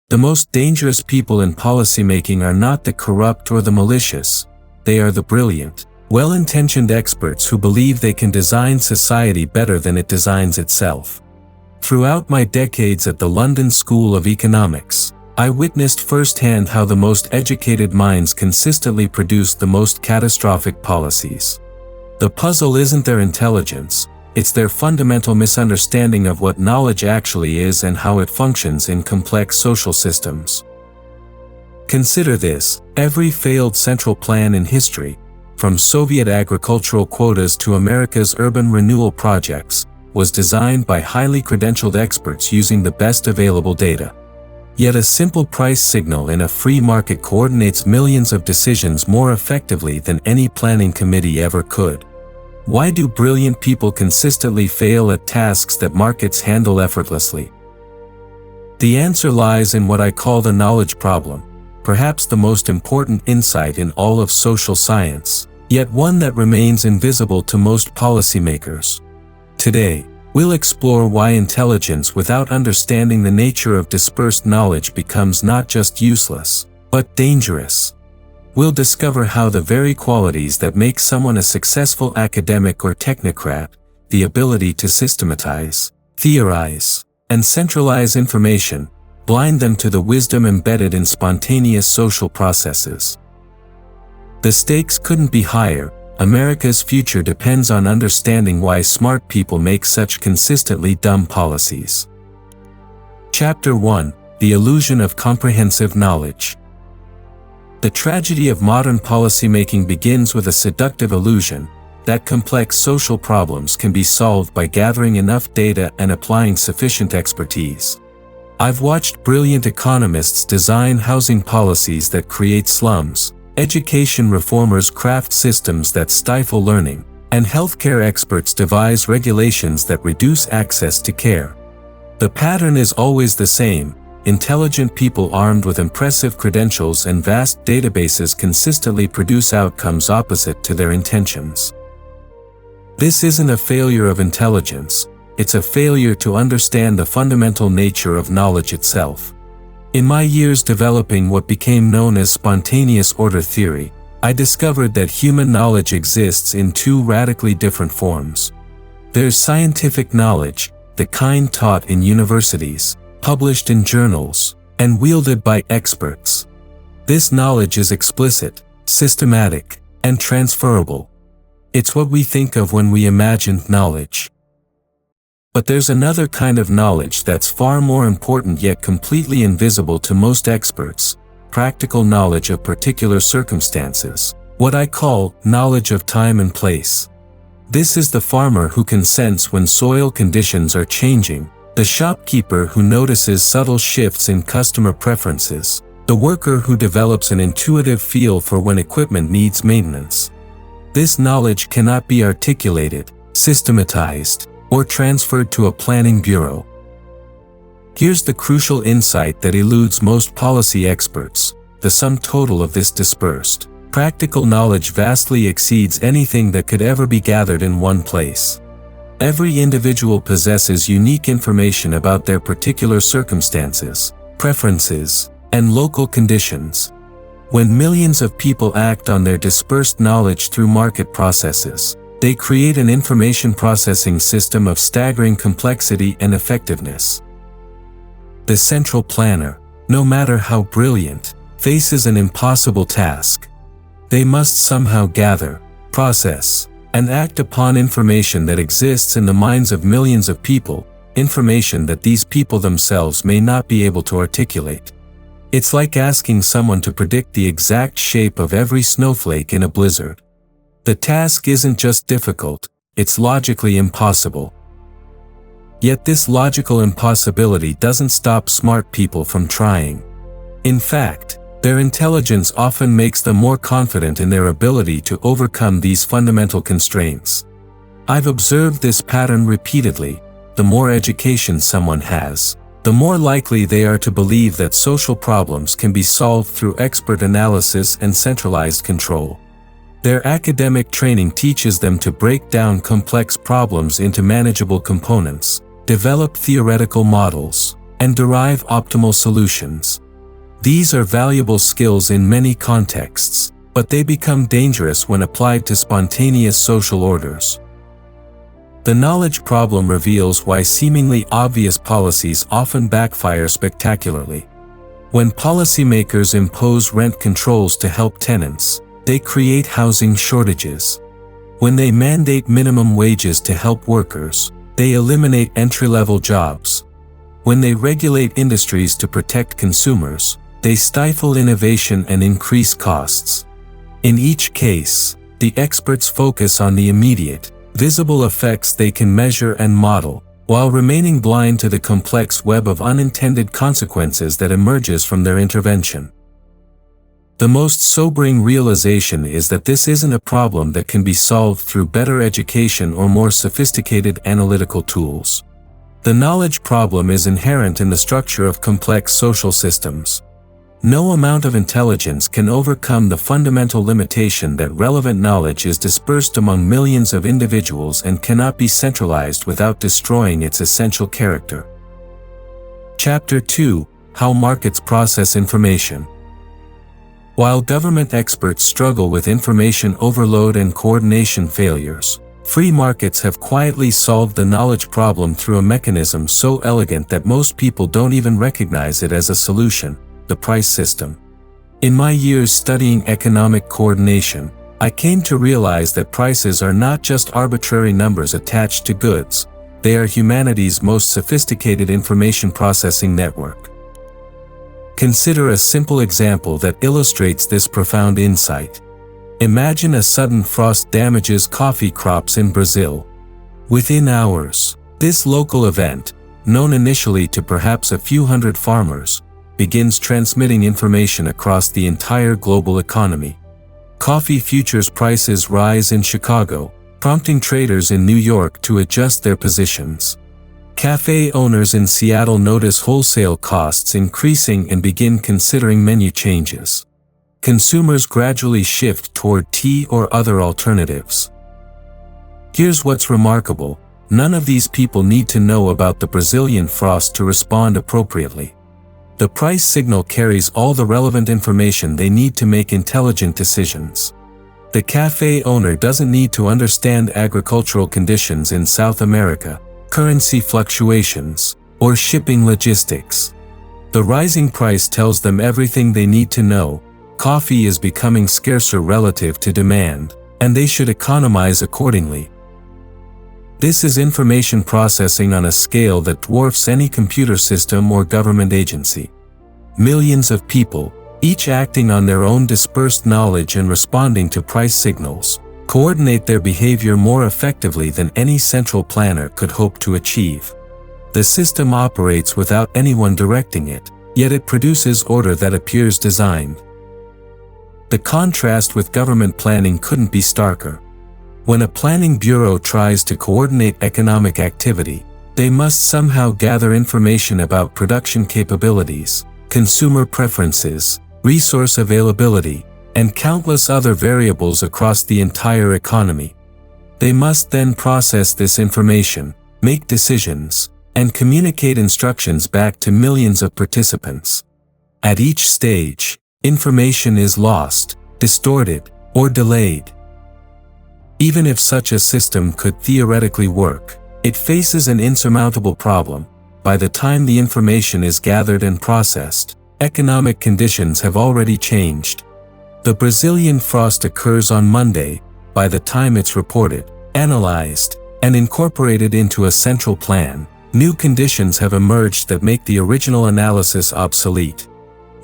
The most dangerous people in policymaking are not the corrupt or the malicious. They are the brilliant, well-intentioned experts who believe they can design society better than it designs itself. Throughout my decades at the London School of Economics, I witnessed firsthand how the most educated minds consistently produce the most catastrophic policies. The puzzle isn't their intelligence, it's their fundamental misunderstanding of what knowledge actually is and how it functions in complex social systems. Consider this: every failed central plan in history, from Soviet agricultural quotas to America's urban renewal projects, was designed by highly credentialed experts using the best available data. Yet a simple price signal in a free market coordinates millions of decisions more effectively than any planning committee ever could. Why do brilliant people consistently fail at tasks that markets handle effortlessly? The answer lies in what I call the knowledge problem, perhaps the most important insight in all of social science, yet one that remains invisible to most policymakers. Today, we'll explore why intelligence without understanding the nature of dispersed knowledge becomes not just useless, but dangerous. We'll discover how the very qualities that make someone a successful academic or technocrat, the ability to systematize, theorize, and centralize information, blind them to the wisdom embedded in spontaneous social processes. The stakes couldn't be higher. America's future depends on understanding why smart people make such consistently dumb policies. Chapter 1: The Illusion of Comprehensive Knowledge. The tragedy of modern policymaking begins with a seductive illusion that complex social problems can be solved by gathering enough data and applying sufficient expertise. I've watched brilliant economists design housing policies that create slums, education reformers craft systems that stifle learning, and healthcare experts devise regulations that reduce access to care. The pattern is always the same: intelligent people armed with impressive credentials and vast databases consistently produce outcomes opposite to their intentions. This isn't a failure of intelligence, it's a failure to understand the fundamental nature of knowledge itself. In my years developing what became known as spontaneous order theory, I discovered that human knowledge exists in two radically different forms. There's scientific knowledge, the kind taught in universities, published in journals, and wielded by experts. This knowledge is explicit, systematic, and transferable. It's what we think of when we imagine knowledge. But there's another kind of knowledge that's far more important yet completely invisible to most experts: practical knowledge of particular circumstances, what I call knowledge of time and place. This is the farmer who can sense when soil conditions are changing, the shopkeeper who notices subtle shifts in customer preferences, the worker who develops an intuitive feel for when equipment needs maintenance. This knowledge cannot be articulated, systematized, or transferred to a planning bureau. Here's the crucial insight that eludes most policy experts: the sum total of this dispersed, practical knowledge vastly exceeds anything that could ever be gathered in one place. Every individual possesses unique information about their particular circumstances, preferences, and local conditions. When millions of people act on their dispersed knowledge through market processes, they create an information processing system of staggering complexity and effectiveness. The central planner, no matter how brilliant, faces an impossible task. They must somehow gather, process, and act upon information that exists in the minds of millions of people, information that these people themselves may not be able to articulate. It's like asking someone to predict the exact shape of every snowflake in a blizzard. The task isn't just difficult, it's logically impossible. Yet this logical impossibility doesn't stop smart people from trying. In fact, their intelligence often makes them more confident in their ability to overcome these fundamental constraints. I've observed this pattern repeatedly: the more education someone has, the more likely they are to believe that social problems can be solved through expert analysis and centralized control. Their academic training teaches them to break down complex problems into manageable components, develop theoretical models, and derive optimal solutions. These are valuable skills in many contexts, but they become dangerous when applied to spontaneous social orders. The knowledge problem reveals why seemingly obvious policies often backfire spectacularly. When policymakers impose rent controls to help tenants, they create housing shortages. When they mandate minimum wages to help workers, they eliminate entry-level jobs. When they regulate industries to protect consumers, they stifle innovation and increase costs. In each case, the experts focus on the immediate, visible effects they can measure and model, while remaining blind to the complex web of unintended consequences that emerges from their intervention. The most sobering realization is that this isn't a problem that can be solved through better education or more sophisticated analytical tools. The knowledge problem is inherent in the structure of complex social systems. No amount of intelligence can overcome the fundamental limitation that relevant knowledge is dispersed among millions of individuals and cannot be centralized without destroying its essential character. Chapter 2: How Markets Process Information. While government experts struggle with information overload and coordination failures, free markets have quietly solved the knowledge problem through a mechanism so elegant that most people don't even recognize it as a solution: the price system. In my years studying economic coordination, I came to realize that prices are not just arbitrary numbers attached to goods, they are humanity's most sophisticated information processing network. Consider a simple example that illustrates this profound insight. Imagine a sudden frost damages coffee crops in Brazil. Within hours, this local event, known initially to perhaps a few hundred farmers, begins transmitting information across the entire global economy. Coffee futures prices rise in Chicago, prompting traders in New York to adjust their positions. Cafe owners in Seattle notice wholesale costs increasing and begin considering menu changes. Consumers gradually shift toward tea or other alternatives. Here's what's remarkable: none of these people need to know about the Brazilian frost to respond appropriately. The price signal carries all the relevant information they need to make intelligent decisions. The cafe owner doesn't need to understand agricultural conditions in South America, currency fluctuations, or shipping logistics. The rising price tells them everything they need to know: coffee is becoming scarcer relative to demand, and they should economize accordingly. This is information processing on a scale that dwarfs any computer system or government agency. Millions of people, each acting on their own dispersed knowledge and responding to price signals, coordinate their behavior more effectively than any central planner could hope to achieve. The system operates without anyone directing it, yet it produces order that appears designed. The contrast with government planning couldn't be starker. When a planning bureau tries to coordinate economic activity, they must somehow gather information about production capabilities, consumer preferences, resource availability, and countless other variables across the entire economy. They must then process this information, make decisions, and communicate instructions back to millions of participants. At each stage, information is lost, distorted, or delayed. Even if such a system could theoretically work, it faces an insurmountable problem. By the time the information is gathered and processed, economic conditions have already changed. The Brazilian frost occurs on Monday. By the time it's reported, analyzed, and incorporated into a central plan, new conditions have emerged that make the original analysis obsolete.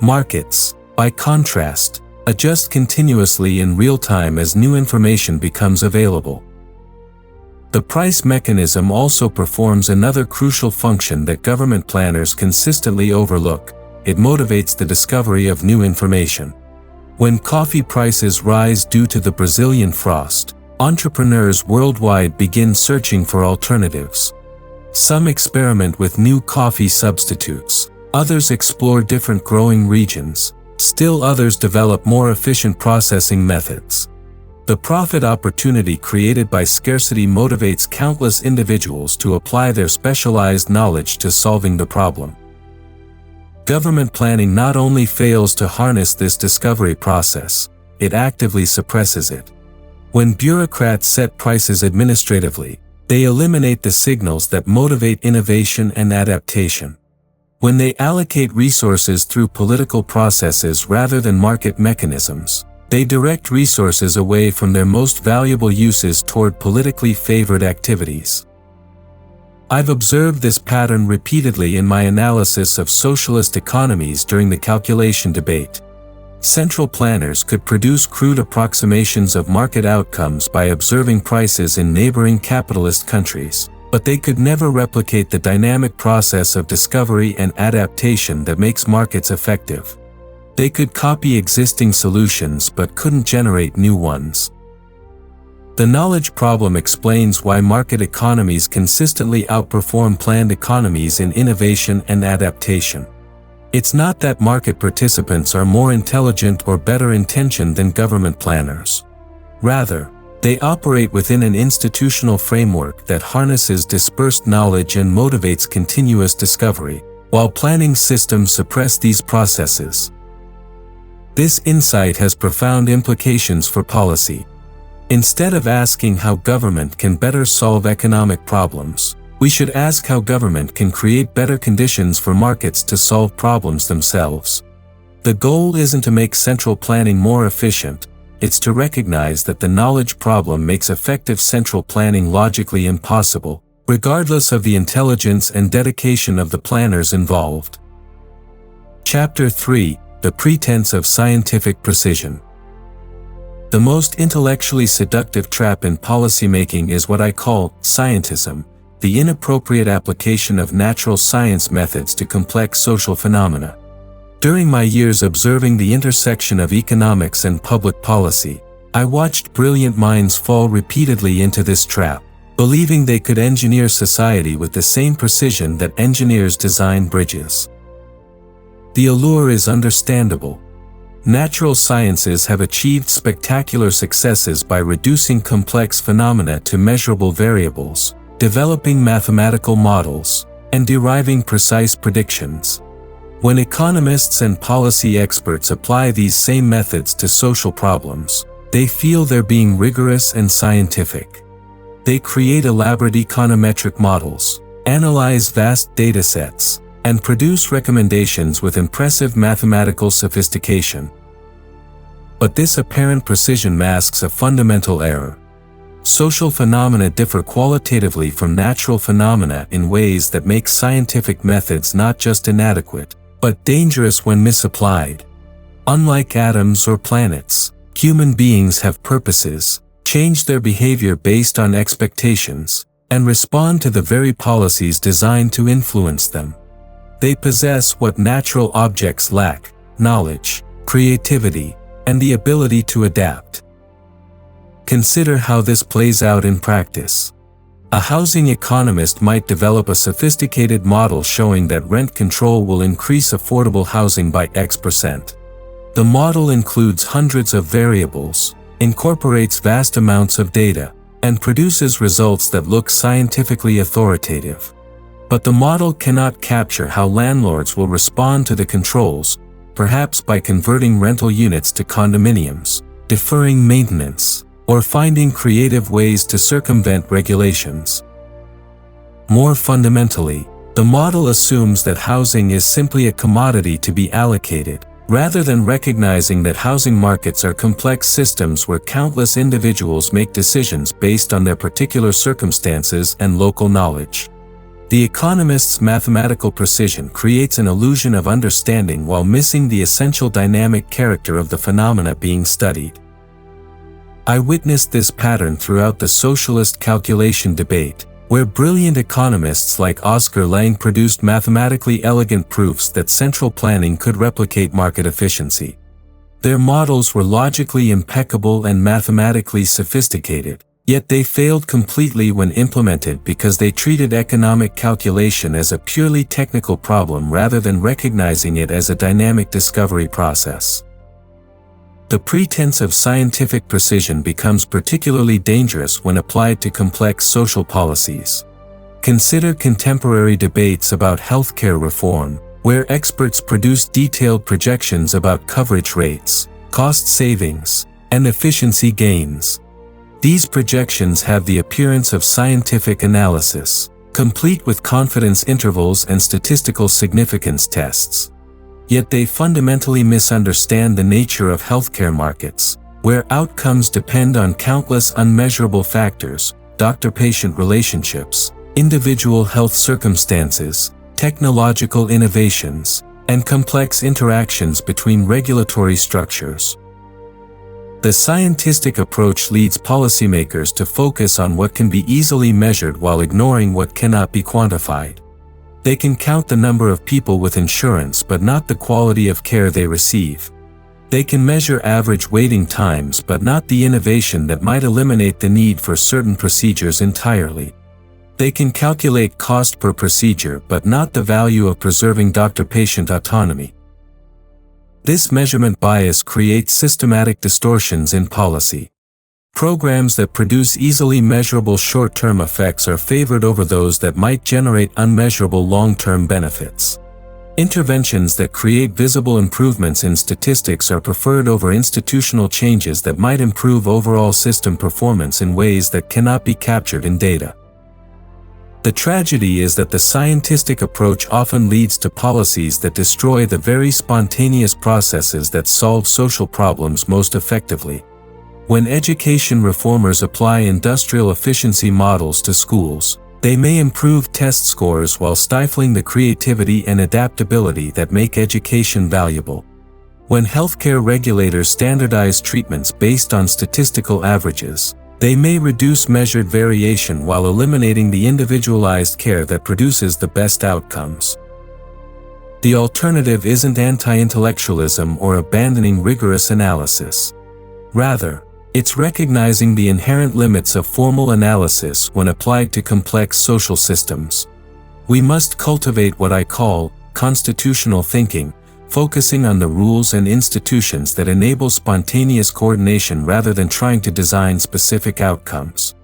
Markets, by contrast, adjust continuously in real time as new information becomes available. The price mechanism also performs another crucial function that government planners consistently overlook: it motivates the discovery of new information. When coffee prices rise due to the Brazilian frost, entrepreneurs worldwide begin searching for alternatives. Some experiment with new coffee substitutes, others explore different growing regions, still others develop more efficient processing methods. The profit opportunity created by scarcity motivates countless individuals to apply their specialized knowledge to solving the problem. Government planning not only fails to harness this discovery process, it actively suppresses it. When bureaucrats set prices administratively, they eliminate the signals that motivate innovation and adaptation. When they allocate resources through political processes rather than market mechanisms, they direct resources away from their most valuable uses toward politically favored activities. I've observed this pattern repeatedly in my analysis of socialist economies during the calculation debate. Central planners could produce crude approximations of market outcomes by observing prices in neighboring capitalist countries, but they could never replicate the dynamic process of discovery and adaptation that makes markets effective. They could copy existing solutions but couldn't generate new ones. The knowledge problem explains why market economies consistently outperform planned economies in innovation and adaptation. It's not that market participants are more intelligent or better intentioned than government planners. Rather, they operate within an institutional framework that harnesses dispersed knowledge and motivates continuous discovery, while planning systems suppress these processes. This insight has profound implications for policy. Instead of asking how government can better solve economic problems, we should ask how government can create better conditions for markets to solve problems themselves. The goal isn't to make central planning more efficient, it's to recognize that the knowledge problem makes effective central planning logically impossible, regardless of the intelligence and dedication of the planners involved. Chapter 3: The Pretense of Scientific Precision. The most intellectually seductive trap in policymaking is what I call scientism, the inappropriate application of natural science methods to complex social phenomena. During my years observing the intersection of economics and public policy, I watched brilliant minds fall repeatedly into this trap, believing they could engineer society with the same precision that engineers design bridges. The allure is understandable. Natural sciences have achieved spectacular successes by reducing complex phenomena to measurable variables, developing mathematical models, and deriving precise predictions. When economists and policy experts apply these same methods to social problems, they feel they're being rigorous and scientific. They create elaborate econometric models, analyze vast datasets, and produce recommendations with impressive mathematical sophistication. But this apparent precision masks a fundamental error. Social phenomena differ qualitatively from natural phenomena in ways that make scientific methods not just inadequate, but dangerous when misapplied. Unlike atoms or planets, human beings have purposes, change their behavior based on expectations, and respond to the very policies designed to influence them. They possess what natural objects lack: knowledge, creativity, and the ability to adapt. Consider how this plays out in practice. A housing economist might develop a sophisticated model showing that rent control will increase affordable housing by X%. The model includes hundreds of variables, incorporates vast amounts of data, and produces results that look scientifically authoritative. But the model cannot capture how landlords will respond to the controls, perhaps by converting rental units to condominiums, deferring maintenance, or finding creative ways to circumvent regulations. More fundamentally, the model assumes that housing is simply a commodity to be allocated, rather than recognizing that housing markets are complex systems where countless individuals make decisions based on their particular circumstances and local knowledge. The economist's mathematical precision creates an illusion of understanding while missing the essential dynamic character of the phenomena being studied. I witnessed this pattern throughout the socialist calculation debate, where brilliant economists like Oscar Lange produced mathematically elegant proofs that central planning could replicate market efficiency. Their models were logically impeccable and mathematically sophisticated, yet they failed completely when implemented because they treated economic calculation as a purely technical problem rather than recognizing it as a dynamic discovery process. The pretense of scientific precision becomes particularly dangerous when applied to complex social policies. Consider contemporary debates about healthcare reform, where experts produce detailed projections about coverage rates, cost savings, and efficiency gains. These projections have the appearance of scientific analysis, complete with confidence intervals and statistical significance tests. Yet they fundamentally misunderstand the nature of healthcare markets, where outcomes depend on countless unmeasurable factors: doctor-patient relationships, individual health circumstances, technological innovations, and complex interactions between regulatory structures. The scientific approach leads policymakers to focus on what can be easily measured while ignoring what cannot be quantified. They can count the number of people with insurance but not the quality of care they receive. They can measure average waiting times but not the innovation that might eliminate the need for certain procedures entirely. They can calculate cost per procedure but not the value of preserving doctor-patient autonomy. This measurement bias creates systematic distortions in policy. Programs that produce easily measurable short-term effects are favored over those that might generate unmeasurable long-term benefits. Interventions that create visible improvements in statistics are preferred over institutional changes that might improve overall system performance in ways that cannot be captured in data. The tragedy is that the scientific approach often leads to policies that destroy the very spontaneous processes that solve social problems most effectively. When education reformers apply industrial efficiency models to schools, they may improve test scores while stifling the creativity and adaptability that make education valuable. When healthcare regulators standardize treatments based on statistical averages, they may reduce measured variation while eliminating the individualized care that produces the best outcomes. The alternative isn't anti-intellectualism or abandoning rigorous analysis. Rather, it's recognizing the inherent limits of formal analysis when applied to complex social systems. We must cultivate what I call constitutional thinking, focusing on the rules and institutions that enable spontaneous coordination rather than trying to design specific outcomes.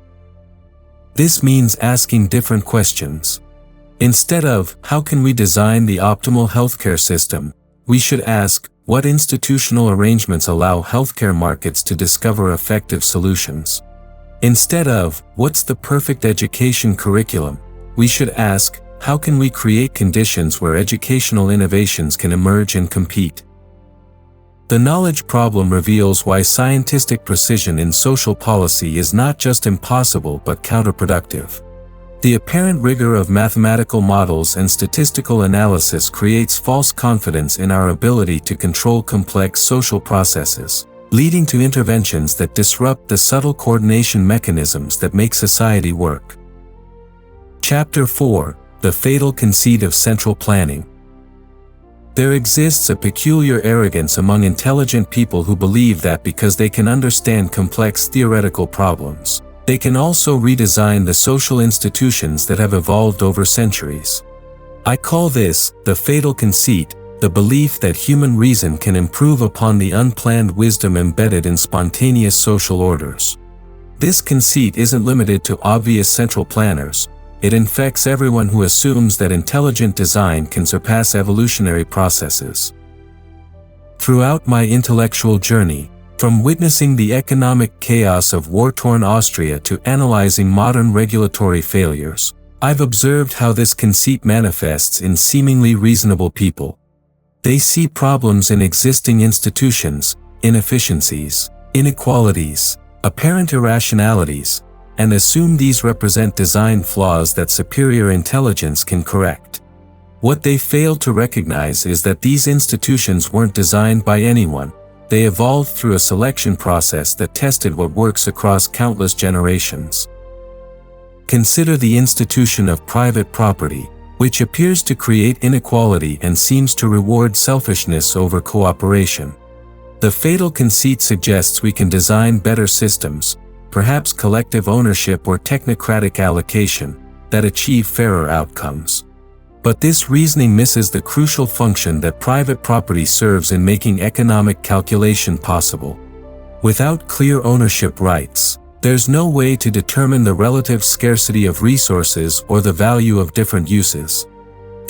This means asking different questions. Instead of, how can we design the optimal healthcare system, we should ask, what institutional arrangements allow healthcare markets to discover effective solutions? Instead of, what's the perfect education curriculum, we should ask, how can we create conditions where educational innovations can emerge and compete? The knowledge problem reveals why scientific precision in social policy is not just impossible but counterproductive. The apparent rigor of mathematical models and statistical analysis creates false confidence in our ability to control complex social processes, leading to interventions that disrupt the subtle coordination mechanisms that make society work. Chapter 4: The Fatal Conceit of Central Planning. There exists a peculiar arrogance among intelligent people who believe that because they can understand complex theoretical problems, they can also redesign the social institutions that have evolved over centuries. I call this the fatal conceit, the belief that human reason can improve upon the unplanned wisdom embedded in spontaneous social orders. This conceit isn't limited to obvious central planners. It infects everyone who assumes that intelligent design can surpass evolutionary processes. Throughout my intellectual journey, from witnessing the economic chaos of war-torn Austria to analyzing modern regulatory failures, I've observed how this conceit manifests in seemingly reasonable people. They see problems in existing institutions, inefficiencies, inequalities, apparent irrationalities, and assume these represent design flaws that superior intelligence can correct. What they fail to recognize is that these institutions weren't designed by anyone. They evolved through a selection process that tested what works across countless generations. Consider the institution of private property, which appears to create inequality and seems to reward selfishness over cooperation. The fatal conceit suggests we can design better systems, perhaps collective ownership or technocratic allocation, that achieve fairer outcomes. But this reasoning misses the crucial function that private property serves in making economic calculation possible. Without clear ownership rights, there's no way to determine the relative scarcity of resources or the value of different uses.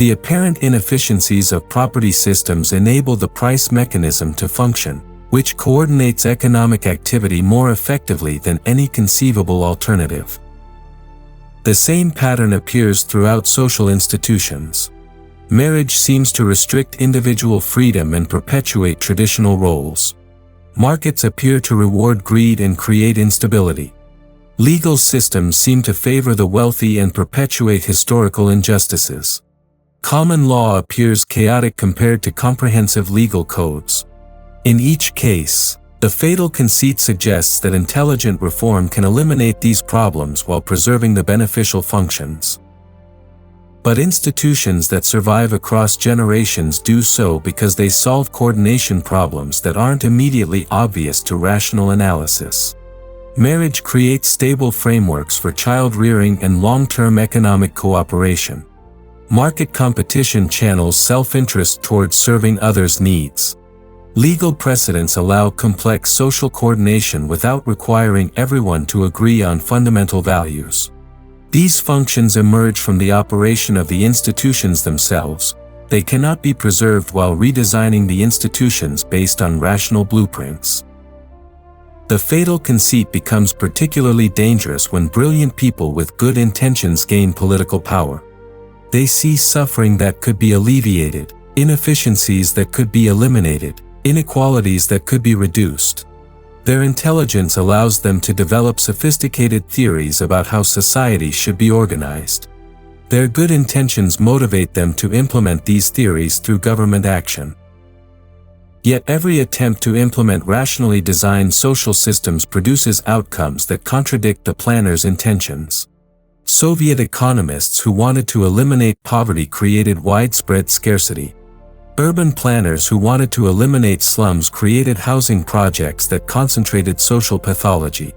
The apparent inefficiencies of property systems enable the price mechanism to function, which coordinates economic activity more effectively than any conceivable alternative. The same pattern appears throughout social institutions. Marriage seems to restrict individual freedom and perpetuate traditional roles. Markets appear to reward greed and create instability. Legal systems seem to favor the wealthy and perpetuate historical injustices. Common law appears chaotic compared to comprehensive legal codes. In each case, the fatal conceit suggests that intelligent reform can eliminate these problems while preserving the beneficial functions. But institutions that survive across generations do so because they solve coordination problems that aren't immediately obvious to rational analysis. Marriage creates stable frameworks for child-rearing and long-term economic cooperation. Market competition channels self-interest towards serving others' needs. Legal precedents allow complex social coordination without requiring everyone to agree on fundamental values. These functions emerge from the operation of the institutions themselves. They cannot be preserved while redesigning the institutions based on rational blueprints. The fatal conceit becomes particularly dangerous when brilliant people with good intentions gain political power. They see suffering that could be alleviated, inefficiencies that could be eliminated, inequalities that could be reduced. Their intelligence allows them to develop sophisticated theories about how society should be organized. Their good intentions motivate them to implement these theories through government action. Yet every attempt to implement rationally designed social systems produces outcomes that contradict the planners' intentions. Soviet economists who wanted to eliminate poverty created widespread scarcity. Urban planners who wanted to eliminate slums created housing projects that concentrated social pathology.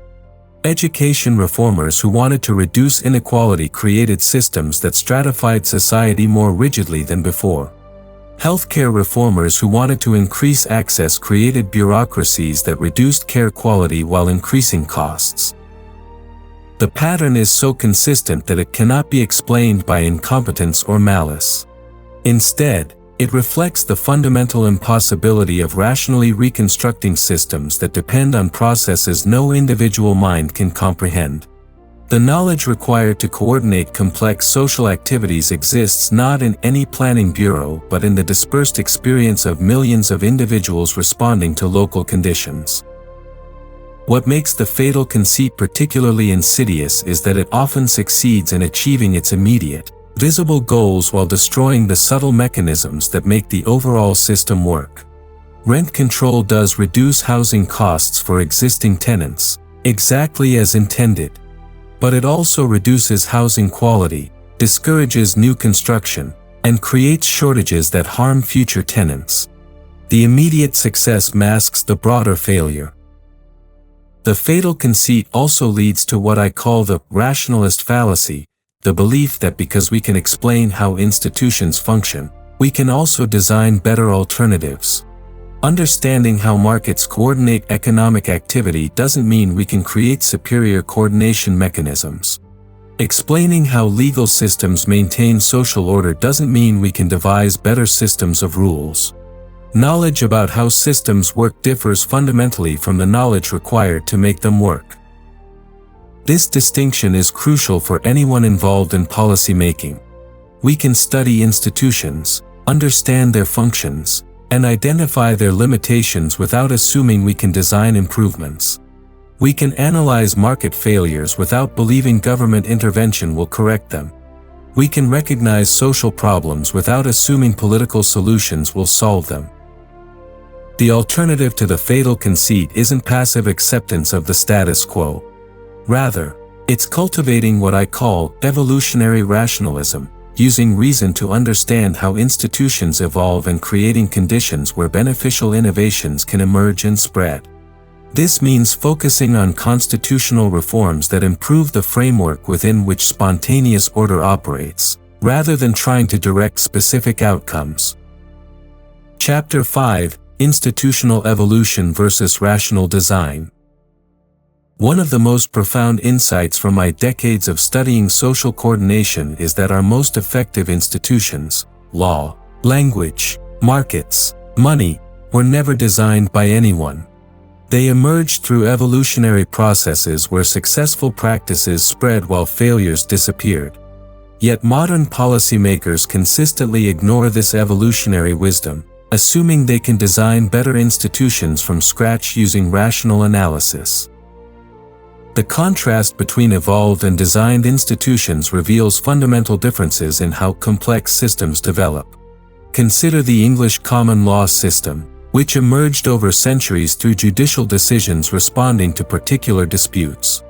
Education reformers who wanted to reduce inequality created systems that stratified society more rigidly than before. Healthcare reformers who wanted to increase access created bureaucracies that reduced care quality while increasing costs. The pattern is so consistent that it cannot be explained by incompetence or malice. Instead, it reflects the fundamental impossibility of rationally reconstructing systems that depend on processes no individual mind can comprehend. The knowledge required to coordinate complex social activities exists not in any planning bureau but in the dispersed experience of millions of individuals responding to local conditions. What makes the fatal conceit particularly insidious is that it often succeeds in achieving its immediate, visible goals while destroying the subtle mechanisms that make the overall system work. Rent control does reduce housing costs for existing tenants, exactly as intended. But it also reduces housing quality, discourages new construction, and creates shortages that harm future tenants. The immediate success masks the broader failure. The fatal conceit also leads to what I call the rationalist fallacy, the belief that because we can explain how institutions function, we can also design better alternatives. Understanding how markets coordinate economic activity doesn't mean we can create superior coordination mechanisms. Explaining how legal systems maintain social order doesn't mean we can devise better systems of rules. Knowledge about how systems work differs fundamentally from the knowledge required to make them work. This distinction is crucial for anyone involved in policymaking. We can study institutions, understand their functions, and identify their limitations without assuming we can design improvements. We can analyze market failures without believing government intervention will correct them. We can recognize social problems without assuming political solutions will solve them. The alternative to the fatal conceit isn't passive acceptance of the status quo. Rather, it's cultivating what I call evolutionary rationalism, using reason to understand how institutions evolve and creating conditions where beneficial innovations can emerge and spread. This means focusing on constitutional reforms that improve the framework within which spontaneous order operates, rather than trying to direct specific outcomes. Chapter 5: Institutional Evolution versus Rational Design. One of the most profound insights from my decades of studying social coordination is that our most effective institutions, law, language, markets, money, were never designed by anyone. They emerged through evolutionary processes where successful practices spread while failures disappeared. Yet modern policymakers consistently ignore this evolutionary wisdom, assuming they can design better institutions from scratch using rational analysis. The contrast between evolved and designed institutions reveals fundamental differences in how complex systems develop. Consider the English common law system, which emerged over centuries through judicial decisions responding to particular disputes.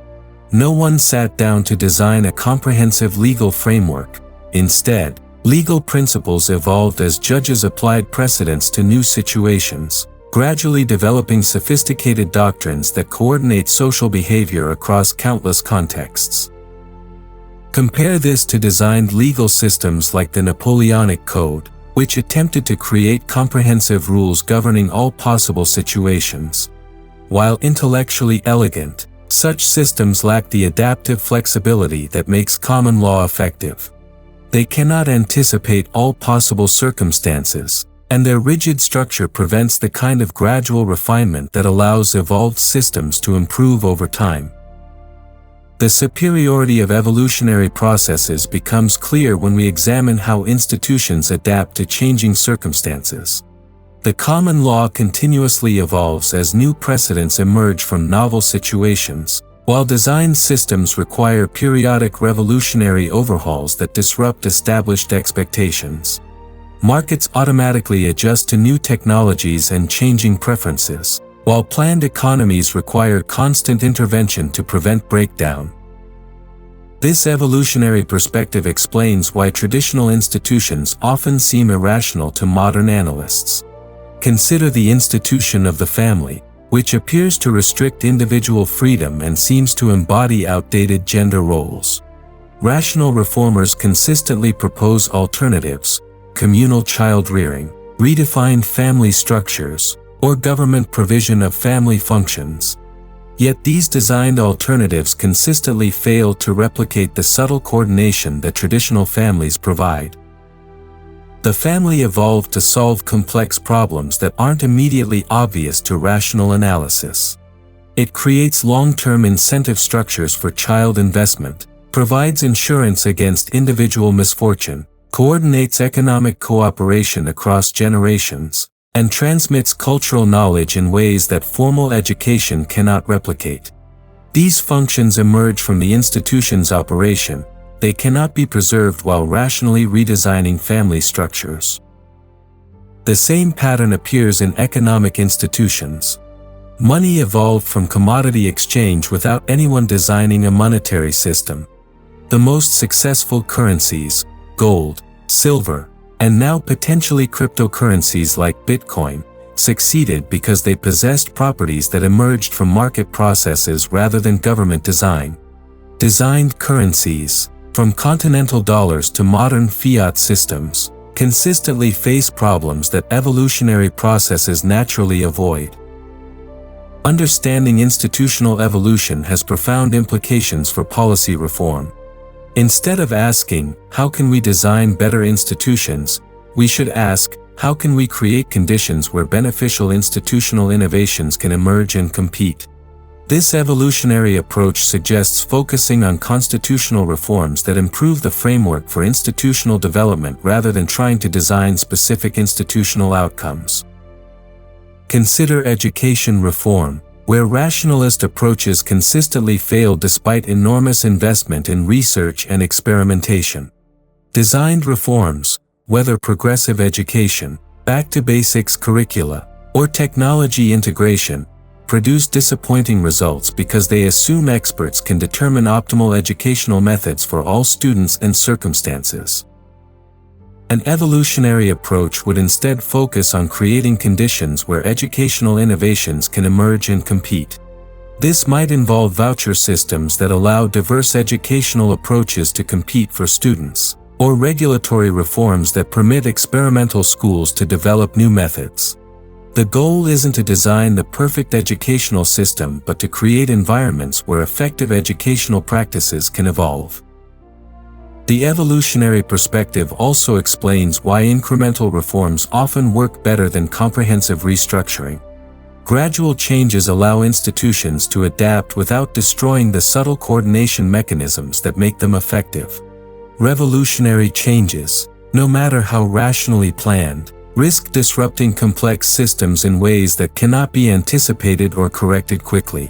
No one sat down to design a comprehensive legal framework. Instead, legal principles evolved as judges applied precedents to new situations, gradually developing sophisticated doctrines that coordinate social behavior across countless contexts. Compare this to designed legal systems like the Napoleonic Code, which attempted to create comprehensive rules governing all possible situations. While intellectually elegant, such systems lack the adaptive flexibility that makes common law effective. They cannot anticipate all possible circumstances, and their rigid structure prevents the kind of gradual refinement that allows evolved systems to improve over time. The superiority of evolutionary processes becomes clear when we examine how institutions adapt to changing circumstances. The common law continuously evolves as new precedents emerge from novel situations, while designed systems require periodic revolutionary overhauls that disrupt established expectations. Markets automatically adjust to new technologies and changing preferences, while planned economies require constant intervention to prevent breakdown. This evolutionary perspective explains why traditional institutions often seem irrational to modern analysts. Consider the institution of the family, which appears to restrict individual freedom and seems to embody outdated gender roles. Rational reformers consistently propose alternatives: communal child-rearing, redefined family structures, or government provision of family functions. Yet these designed alternatives consistently fail to replicate the subtle coordination that traditional families provide. The family evolved to solve complex problems that aren't immediately obvious to rational analysis. It creates long-term incentive structures for child investment, provides insurance against individual misfortune, coordinates economic cooperation across generations, and transmits cultural knowledge in ways that formal education cannot replicate. These functions emerge from the institution's operation. They cannot be preserved while rationally redesigning family structures. The same pattern appears in economic institutions. Money evolved from commodity exchange without anyone designing a monetary system. The most successful currencies, gold, silver, and now potentially cryptocurrencies like Bitcoin, succeeded because they possessed properties that emerged from market processes rather than government design. Designed currencies, from continental dollars to modern fiat systems, consistently face problems that evolutionary processes naturally avoid. Understanding institutional evolution has profound implications for policy reform. Instead of asking, how can we design better institutions, we should ask, how can we create conditions where beneficial institutional innovations can emerge and compete? This evolutionary approach suggests focusing on constitutional reforms that improve the framework for institutional development rather than trying to design specific institutional outcomes. Consider education reform, where rationalist approaches consistently fail despite enormous investment in research and experimentation. Designed reforms, whether progressive education, back-to-basics curricula, or technology integration, produce disappointing results because they assume experts can determine optimal educational methods for all students and circumstances. An evolutionary approach would instead focus on creating conditions where educational innovations can emerge and compete. This might involve voucher systems that allow diverse educational approaches to compete for students, or regulatory reforms that permit experimental schools to develop new methods. The goal isn't to design the perfect educational system but to create environments where effective educational practices can evolve. The evolutionary perspective also explains why incremental reforms often work better than comprehensive restructuring. Gradual changes allow institutions to adapt without destroying the subtle coordination mechanisms that make them effective. Revolutionary changes, no matter how rationally planned, risk disrupting complex systems in ways that cannot be anticipated or corrected quickly.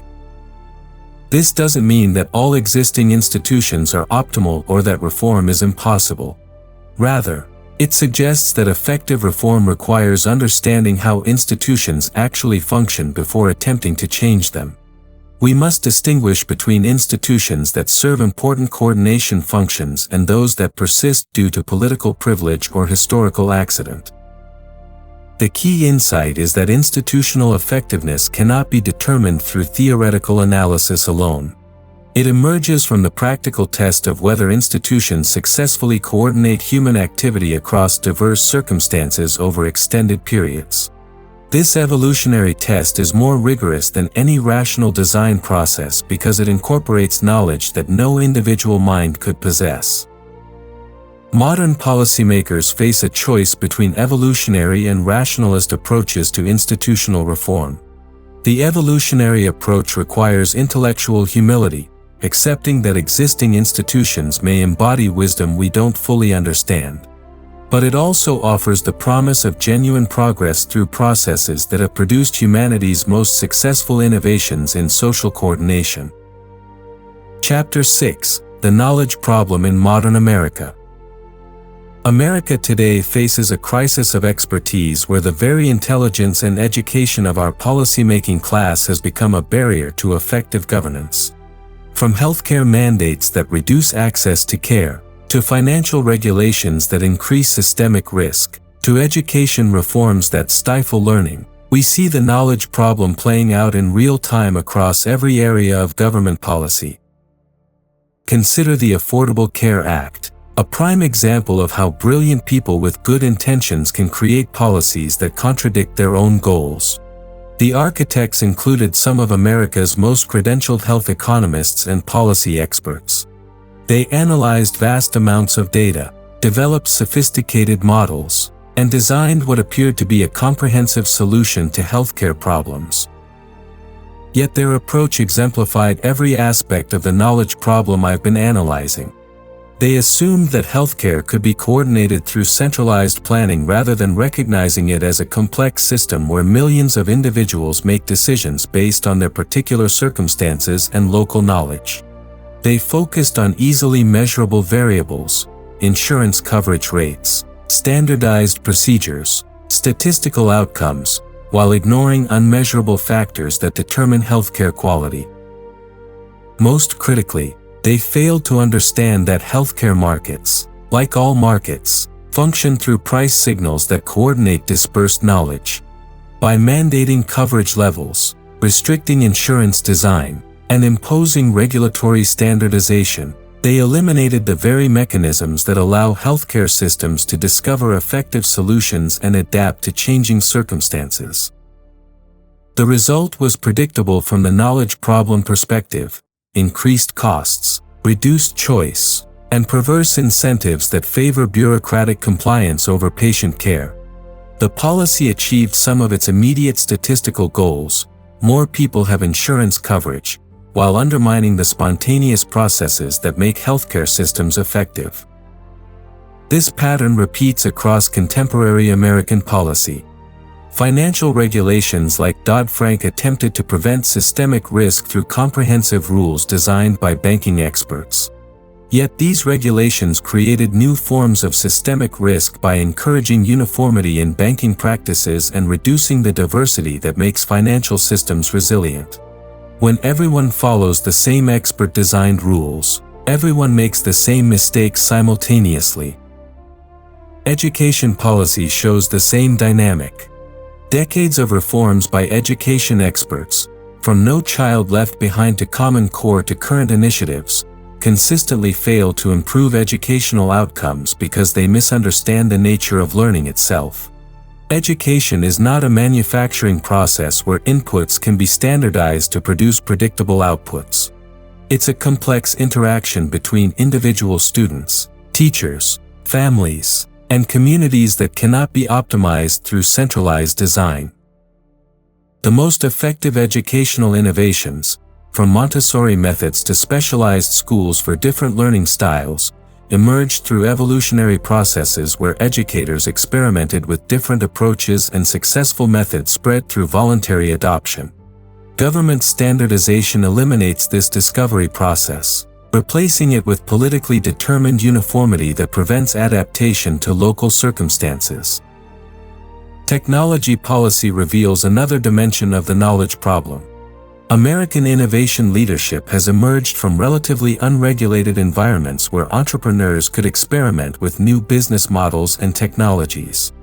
This doesn't mean that all existing institutions are optimal or that reform is impossible. Rather, it suggests that effective reform requires understanding how institutions actually function before attempting to change them. We must distinguish between institutions that serve important coordination functions and those that persist due to political privilege or historical accident. The key insight is that institutional effectiveness cannot be determined through theoretical analysis alone. It emerges from the practical test of whether institutions successfully coordinate human activity across diverse circumstances over extended periods. This evolutionary test is more rigorous than any rational design process because it incorporates knowledge that no individual mind could possess. Modern policymakers face a choice between evolutionary and rationalist approaches to institutional reform. The evolutionary approach requires intellectual humility, accepting that existing institutions may embody wisdom we don't fully understand. But it also offers the promise of genuine progress through processes that have produced humanity's most successful innovations in social coordination. Chapter 6: The Knowledge Problem in Modern America. America today faces a crisis of expertise where the very intelligence and education of our policymaking class has become a barrier to effective governance. From healthcare mandates that reduce access to care, to financial regulations that increase systemic risk, to education reforms that stifle learning, we see the knowledge problem playing out in real time across every area of government policy. Consider the Affordable Care Act, a prime example of how brilliant people with good intentions can create policies that contradict their own goals. The architects included some of America's most credentialed health economists and policy experts. They analyzed vast amounts of data, developed sophisticated models, and designed what appeared to be a comprehensive solution to healthcare problems. Yet their approach exemplified every aspect of the knowledge problem I've been analyzing. They assumed that healthcare could be coordinated through centralized planning rather than recognizing it as a complex system where millions of individuals make decisions based on their particular circumstances and local knowledge. They focused on easily measurable variables, insurance coverage rates, standardized procedures, statistical outcomes, while ignoring unmeasurable factors that determine healthcare quality. Most critically, they failed to understand that healthcare markets, like all markets, function through price signals that coordinate dispersed knowledge. By mandating coverage levels, restricting insurance design, and imposing regulatory standardization, they eliminated the very mechanisms that allow healthcare systems to discover effective solutions and adapt to changing circumstances. The result was predictable from the knowledge problem perspective: increased costs, reduced choice, and perverse incentives that favor bureaucratic compliance over patient care. The policy achieved some of its immediate statistical goals: more people have insurance coverage, while undermining the spontaneous processes that make healthcare systems effective. This pattern repeats across contemporary American policy. Financial regulations like Dodd-Frank attempted to prevent systemic risk through comprehensive rules designed by banking experts. Yet these regulations created new forms of systemic risk by encouraging uniformity in banking practices and reducing the diversity that makes financial systems resilient. When everyone follows the same expert-designed rules, everyone makes the same mistakes simultaneously. Education policy shows the same dynamic. Decades of reforms by education experts, from No Child Left Behind to Common Core to current initiatives, consistently fail to improve educational outcomes because they misunderstand the nature of learning itself. Education is not a manufacturing process where inputs can be standardized to produce predictable outputs. It's a complex interaction between individual students, teachers, families, and communities that cannot be optimized through centralized design. The most effective educational innovations, from Montessori methods to specialized schools for different learning styles, emerged through evolutionary processes where educators experimented with different approaches and successful methods spread through voluntary adoption. Government standardization eliminates this discovery process, replacing it with politically determined uniformity that prevents adaptation to local circumstances. Technology policy reveals another dimension of the knowledge problem. American innovation leadership has emerged from relatively unregulated environments where entrepreneurs could experiment with new business models and technologies.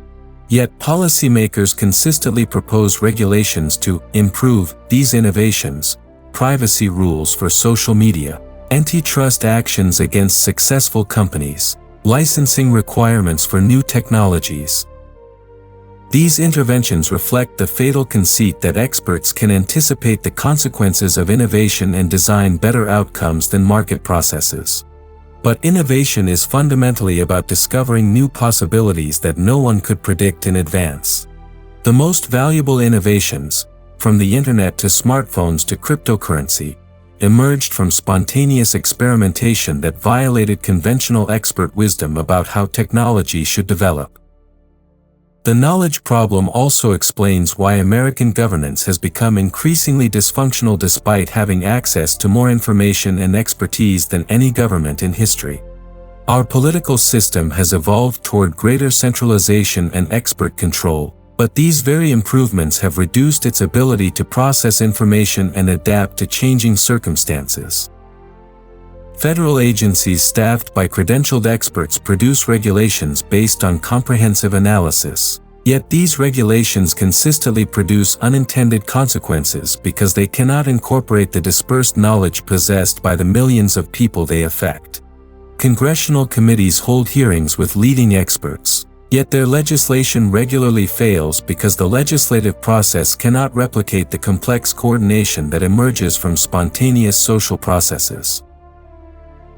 Yet policymakers consistently propose regulations to improve these innovations, privacy rules for social media, antitrust actions against successful companies, licensing requirements for new technologies. These interventions reflect the fatal conceit that experts can anticipate the consequences of innovation and design better outcomes than market processes. But innovation is fundamentally about discovering new possibilities that no one could predict in advance. The most valuable innovations, from the internet to smartphones to cryptocurrency, emerged from spontaneous experimentation that violated conventional expert wisdom about how technology should develop. The knowledge problem also explains why American governance has become increasingly dysfunctional despite having access to more information and expertise than any government in history. Our political system has evolved toward greater centralization and expert control, but these very improvements have reduced its ability to process information and adapt to changing circumstances. Federal agencies staffed by credentialed experts produce regulations based on comprehensive analysis. Yet these regulations consistently produce unintended consequences because they cannot incorporate the dispersed knowledge possessed by the millions of people they affect. Congressional committees hold hearings with leading experts, yet their legislation regularly fails because the legislative process cannot replicate the complex coordination that emerges from spontaneous social processes.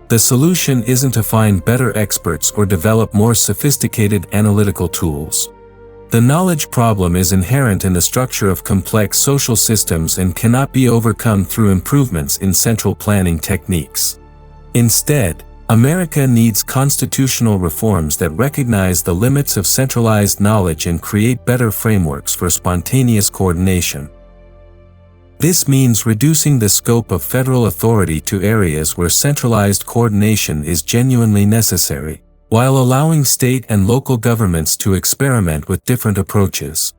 The solution isn't to find better experts or develop more sophisticated analytical tools. The knowledge problem is inherent in the structure of complex social systems and cannot be overcome through improvements in central planning techniques. Instead, America needs constitutional reforms that recognize the limits of centralized knowledge and create better frameworks for spontaneous coordination. This means reducing the scope of federal authority to areas where centralized coordination is genuinely necessary, while allowing state and local governments to experiment with different approaches.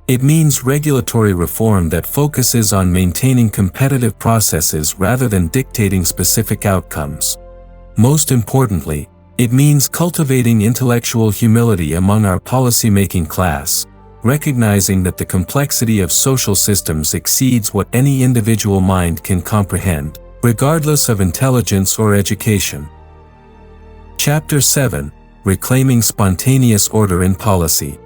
It means regulatory reform that focuses on maintaining competitive processes rather than dictating specific outcomes. Most importantly, it means cultivating intellectual humility among our policymaking class, recognizing that the complexity of social systems exceeds what any individual mind can comprehend, regardless of intelligence or education. Chapter 7: Reclaiming Spontaneous Order in Policy.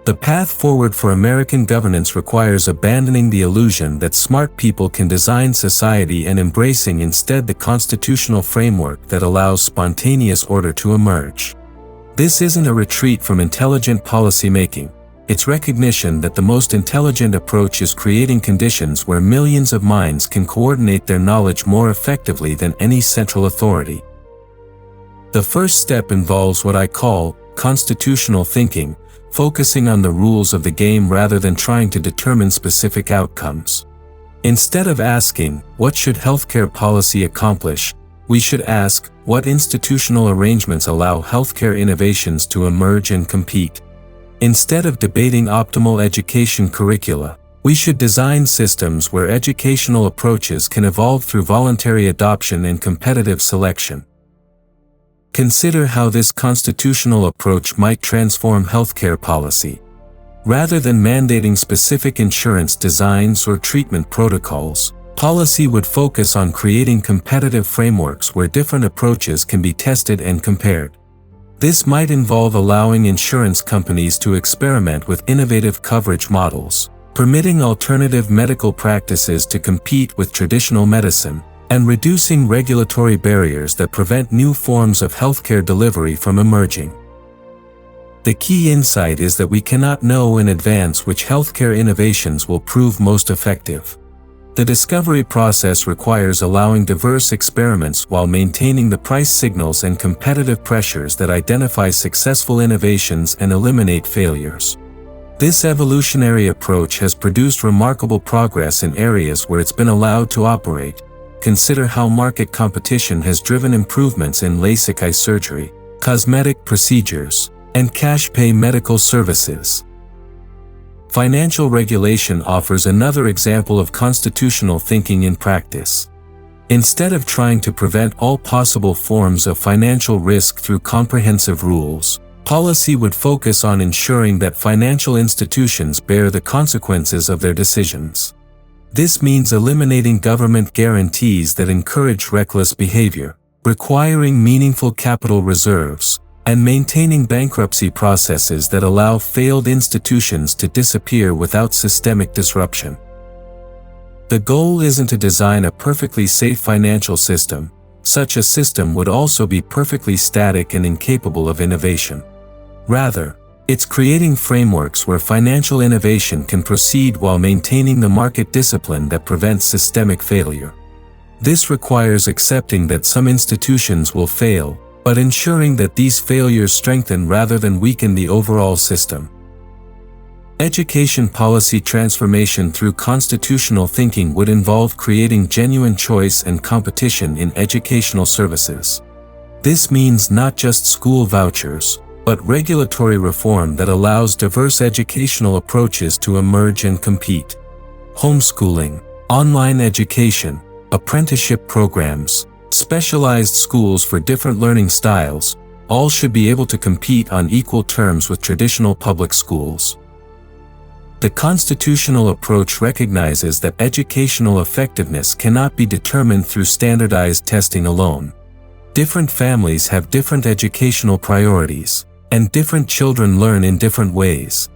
The path forward for American governance requires abandoning the illusion that smart people can design society and embracing instead the constitutional framework that allows spontaneous order to emerge. This isn't a retreat from intelligent policymaking. It's recognition that the most intelligent approach is creating conditions where millions of minds can coordinate their knowledge more effectively than any central authority. The first step involves what I call constitutional thinking, focusing on the rules of the game rather than trying to determine specific outcomes. Instead of asking, what should healthcare policy accomplish, we should ask, what institutional arrangements allow healthcare innovations to emerge and compete? Instead of debating optimal education curricula, we should design systems where educational approaches can evolve through voluntary adoption and competitive selection. Consider how this constitutional approach might transform healthcare policy. Rather than mandating specific insurance designs or treatment protocols, policy would focus on creating competitive frameworks where different approaches can be tested and compared. This might involve allowing insurance companies to experiment with innovative coverage models, permitting alternative medical practices to compete with traditional medicine, and reducing regulatory barriers that prevent new forms of healthcare delivery from emerging. The key insight is that we cannot know in advance which healthcare innovations will prove most effective. The discovery process requires allowing diverse experiments while maintaining the price signals and competitive pressures that identify successful innovations and eliminate failures. This evolutionary approach has produced remarkable progress in areas where it's been allowed to operate. Consider how market competition has driven improvements in LASIK eye surgery, cosmetic procedures, and cash pay medical services. Financial regulation offers another example of constitutional thinking in practice. Instead of trying to prevent all possible forms of financial risk through comprehensive rules, policy would focus on ensuring that financial institutions bear the consequences of their decisions. This means eliminating government guarantees that encourage reckless behavior, requiring meaningful capital reserves, and maintaining bankruptcy processes that allow failed institutions to disappear without systemic disruption. The goal isn't to design a perfectly safe financial system. Such a system would also be perfectly static and incapable of innovation. Rather, it's creating frameworks where financial innovation can proceed while maintaining the market discipline that prevents systemic failure. This requires accepting that some institutions will fail, but ensuring that these failures strengthen rather than weaken the overall system. Education policy transformation through constitutional thinking would involve creating genuine choice and competition in educational services. This means not just school vouchers, but regulatory reform that allows diverse educational approaches to emerge and compete. Homeschooling, online education, apprenticeship programs, specialized schools for different learning styles, all should be able to compete on equal terms with traditional public schools. The constitutional approach recognizes that educational effectiveness cannot be determined through standardized testing alone. Different families have different educational priorities, and different children learn in different ways.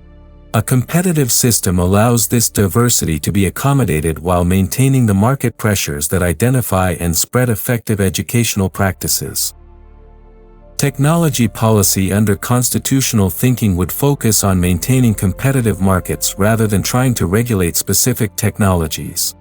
A competitive system allows this diversity to be accommodated while maintaining the market pressures that identify and spread effective educational practices. Technology policy under constitutional thinking would focus on maintaining competitive markets rather than trying to regulate specific technologies.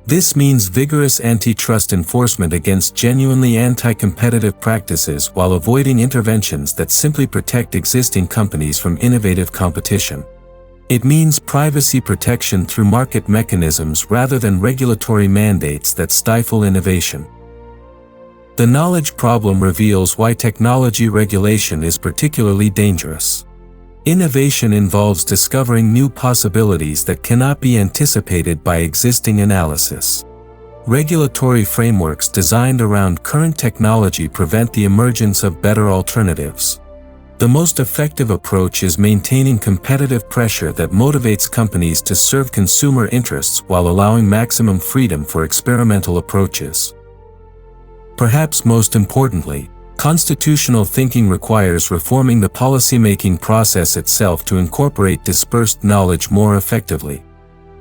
This means vigorous antitrust enforcement against genuinely anti-competitive practices while avoiding interventions that simply protect existing companies from innovative competition. It means privacy protection through market mechanisms rather than regulatory mandates that stifle innovation. The knowledge problem reveals why technology regulation is particularly dangerous. Innovation involves discovering new possibilities that cannot be anticipated by existing analysis. Regulatory frameworks designed around current technology prevent the emergence of better alternatives. The most effective approach is maintaining competitive pressure that motivates companies to serve consumer interests while allowing maximum freedom for experimental approaches. Perhaps most importantly, constitutional thinking requires reforming the policymaking process itself to incorporate dispersed knowledge more effectively.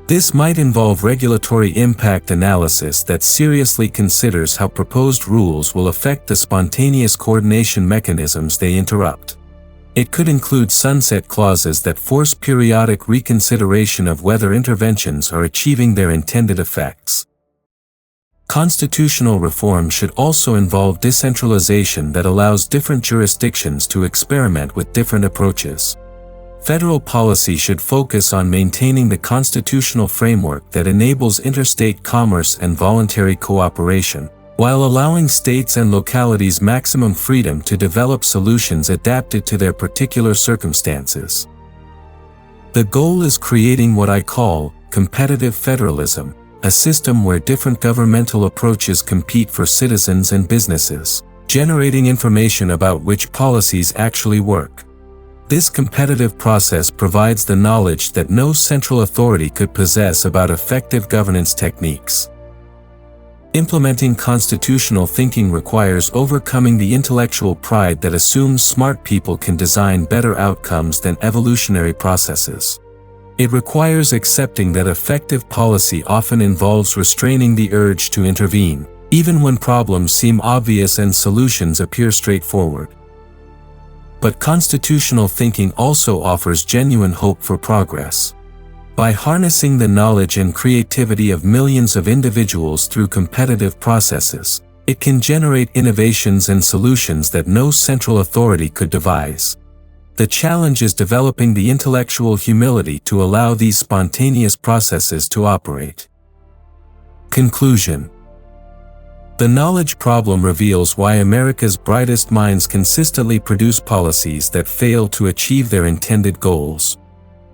This might involve regulatory impact analysis that seriously considers how proposed rules will affect the spontaneous coordination mechanisms they interrupt. It could include sunset clauses that force periodic reconsideration of whether interventions are achieving their intended effects. Constitutional reform should also involve decentralization that allows different jurisdictions to experiment with different approaches. Federal policy should focus on maintaining the constitutional framework that enables interstate commerce and voluntary cooperation, while allowing states and localities maximum freedom to develop solutions adapted to their particular circumstances. The goal is creating what I call competitive federalism, a system where different governmental approaches compete for citizens and businesses, generating information about which policies actually work. This competitive process provides the knowledge that no central authority could possess about effective governance techniques. Implementing constitutional thinking requires overcoming the intellectual pride that assumes smart people can design better outcomes than evolutionary processes. It requires accepting that effective policy often involves restraining the urge to intervene, even when problems seem obvious and solutions appear straightforward. But constitutional thinking also offers genuine hope for progress. By harnessing the knowledge and creativity of millions of individuals through competitive processes, it can generate innovations and solutions that no central authority could devise. The challenge is developing the intellectual humility to allow these spontaneous processes to operate. Conclusion. The knowledge problem reveals why America's brightest minds consistently produce policies that fail to achieve their intended goals.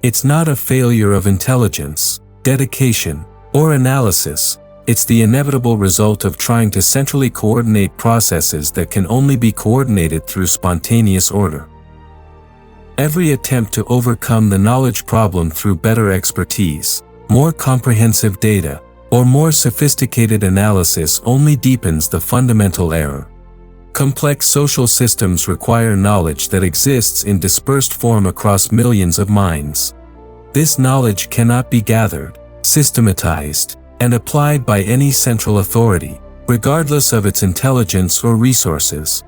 It's not a failure of intelligence, dedication, or analysis. It's the inevitable result of trying to centrally coordinate processes that can only be coordinated through spontaneous order. Every attempt to overcome the knowledge problem through better expertise, more comprehensive data, or more sophisticated analysis only deepens the fundamental error. Complex social systems require knowledge that exists in dispersed form across millions of minds. This knowledge cannot be gathered, systematized, and applied by any central authority, regardless of its intelligence or resources.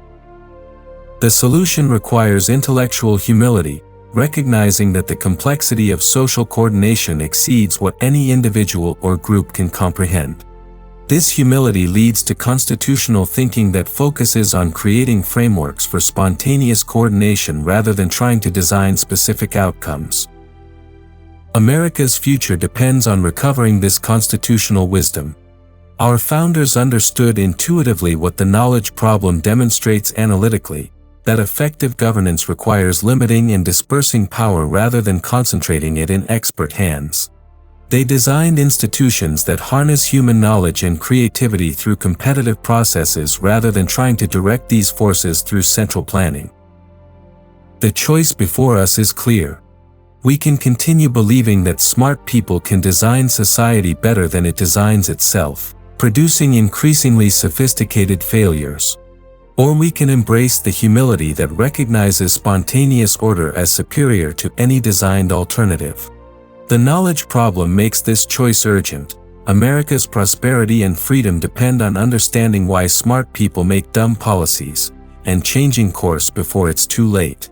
The solution requires intellectual humility, recognizing that the complexity of social coordination exceeds what any individual or group can comprehend. This humility leads to constitutional thinking that focuses on creating frameworks for spontaneous coordination rather than trying to design specific outcomes. America's future depends on recovering this constitutional wisdom. Our founders understood intuitively what the knowledge problem demonstrates analytically, that effective governance requires limiting and dispersing power rather than concentrating it in expert hands. They designed institutions that harness human knowledge and creativity through competitive processes rather than trying to direct these forces through central planning. The choice before us is clear. We can continue believing that smart people can design society better than it designs itself, producing increasingly sophisticated failures. Or we can embrace the humility that recognizes spontaneous order as superior to any designed alternative. The knowledge problem makes this choice urgent. America's prosperity and freedom depend on understanding why smart people make dumb policies, and changing course before it's too late.